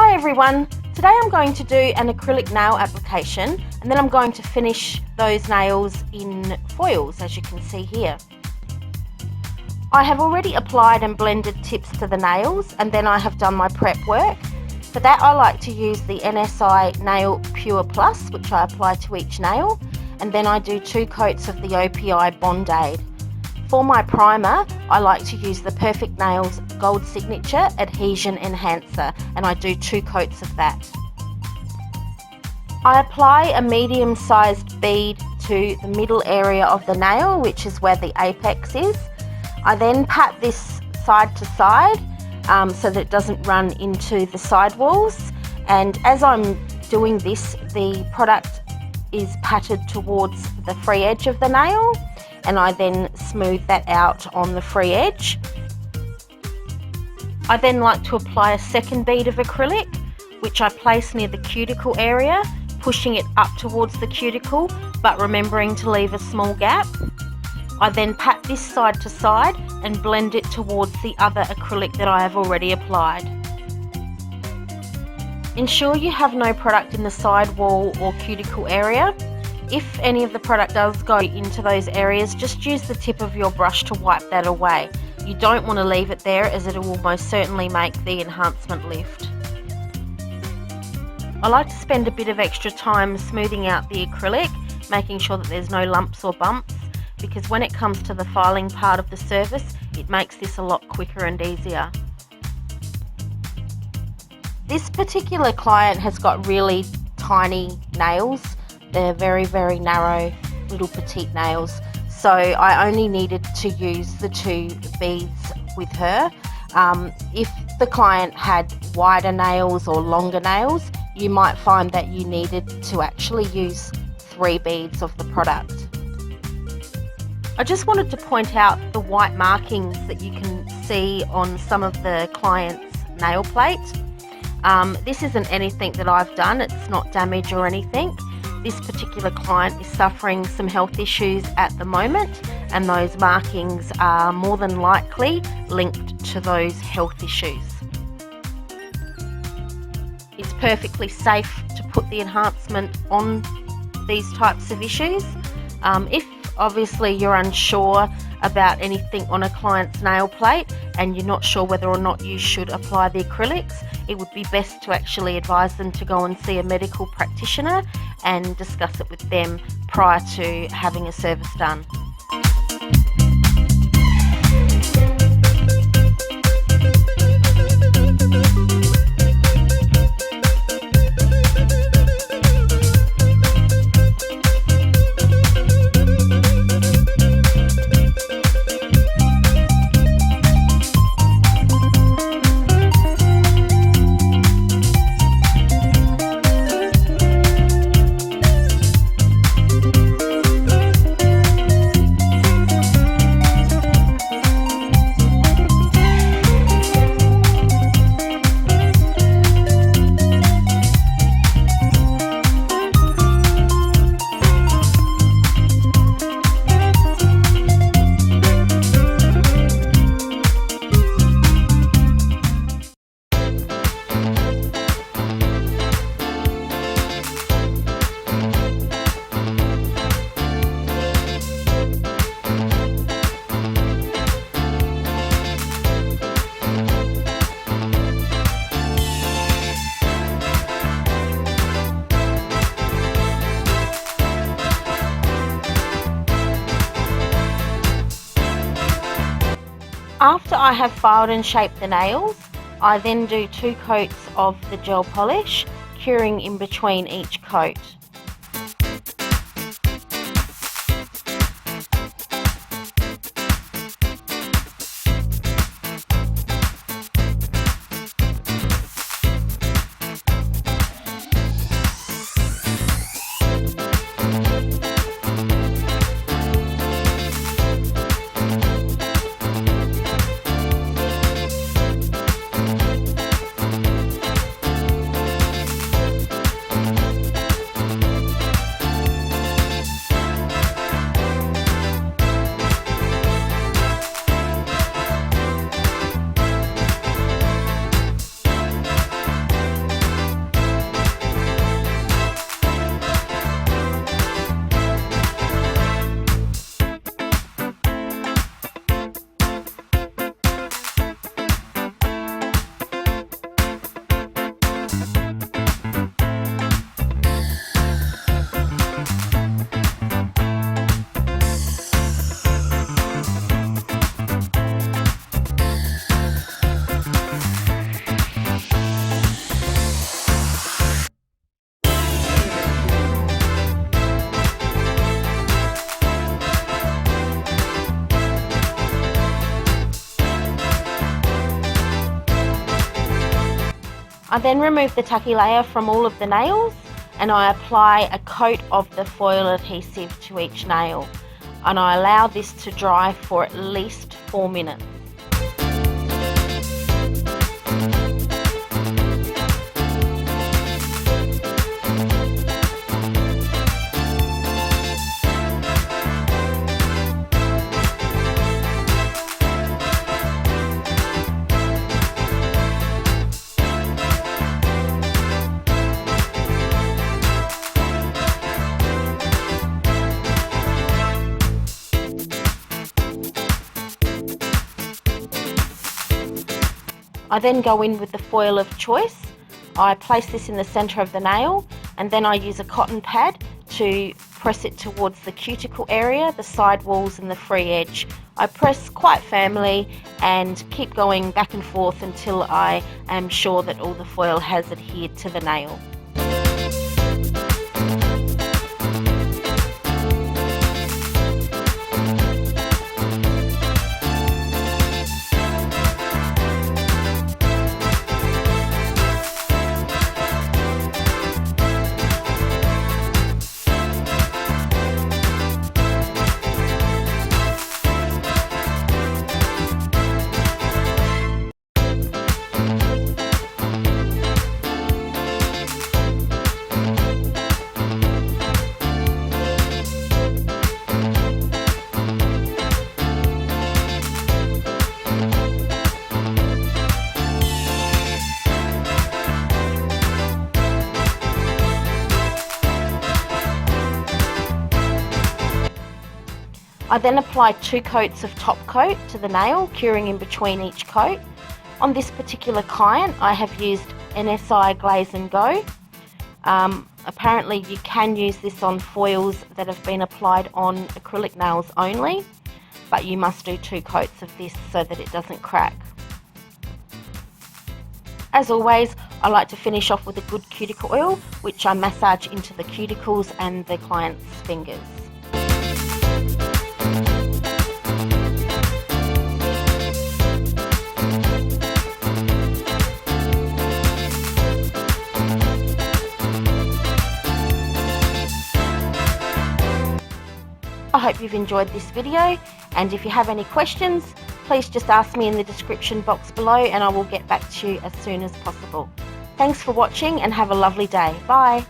Hi everyone, today I'm going to do an acrylic nail application and then I'm going to finish those nails in foils, as you can see here. I have already applied and blended tips to the nails and then I have done my prep work. For that I like to use the NSI Nail Pure Plus, which I apply to each nail, and then I do 2 coats of the OPI Bond-Aid. For my primer, I like to use the Perfect Nails Gold Signature Adhesion Enhancer, and I do 2 coats of that. I apply a medium-sized bead to the middle area of the nail, which is where the apex is. I then pat this side to side so that it doesn't run into the sidewalls, and as I'm doing this, the product is patted towards the free edge of the nail, and I then smooth that out on the free edge. I then like to apply a second bead of acrylic, which I place near the cuticle area, pushing it up towards the cuticle, but remembering to leave a small gap. I then pat this side to side and blend it towards the other acrylic that I have already applied. Ensure you have no product in the sidewall or cuticle area. If any of the product does go into those areas, just use the tip of your brush to wipe that away. You don't want to leave it there, as it will most certainly make the enhancement lift. I like to spend a bit of extra time smoothing out the acrylic, making sure that there's no lumps or bumps, because when it comes to the filing part of the surface, it makes this a lot quicker and easier. This particular client has got really tiny nails. They're very, very narrow, little petite nails. So I only needed to use the 2 beads with her. If the client had wider nails or longer nails, you might find that you needed to actually use 3 beads of the product. I just wanted to point out the white markings that you can see on some of the client's nail plate. This isn't anything that I've done, it's not damage or anything. This particular client is suffering some health issues at the moment, and those markings are more than likely linked to those health issues. It's perfectly safe to put the enhancement on these types of issues. If obviously you're unsure about anything on a client's nail plate and you're not sure whether or not you should apply the acrylics, it would be best to actually advise them to go and see a medical practitioner and discuss it with them prior to having a service done. After I have filed and shaped the nails, I then do 2 coats of the gel polish, curing in between each coat. I then remove the tacky layer from all of the nails and I apply a coat of the foil adhesive to each nail, and I allow this to dry for at least 4 minutes. I then go in with the foil of choice. I place this in the centre of the nail and then I use a cotton pad to press it towards the cuticle area, the side walls and the free edge. I press quite firmly and keep going back and forth until I am sure that all the foil has adhered to the nail. I then apply 2 coats of Topcoat to the nail, curing in between each coat. On this particular client, I have used NSI Glaze and Go. Apparently you can use this on foils that have been applied on acrylic nails only, but you must do 2 coats of this so that it doesn't crack. As always, I like to finish off with a good cuticle oil, which I massage into the cuticles and the client's fingers. I hope you've enjoyed this video, and if you have any questions, please just ask me in the description box below and I will get back to you as soon as possible. Thanks for watching and have a lovely day. Bye.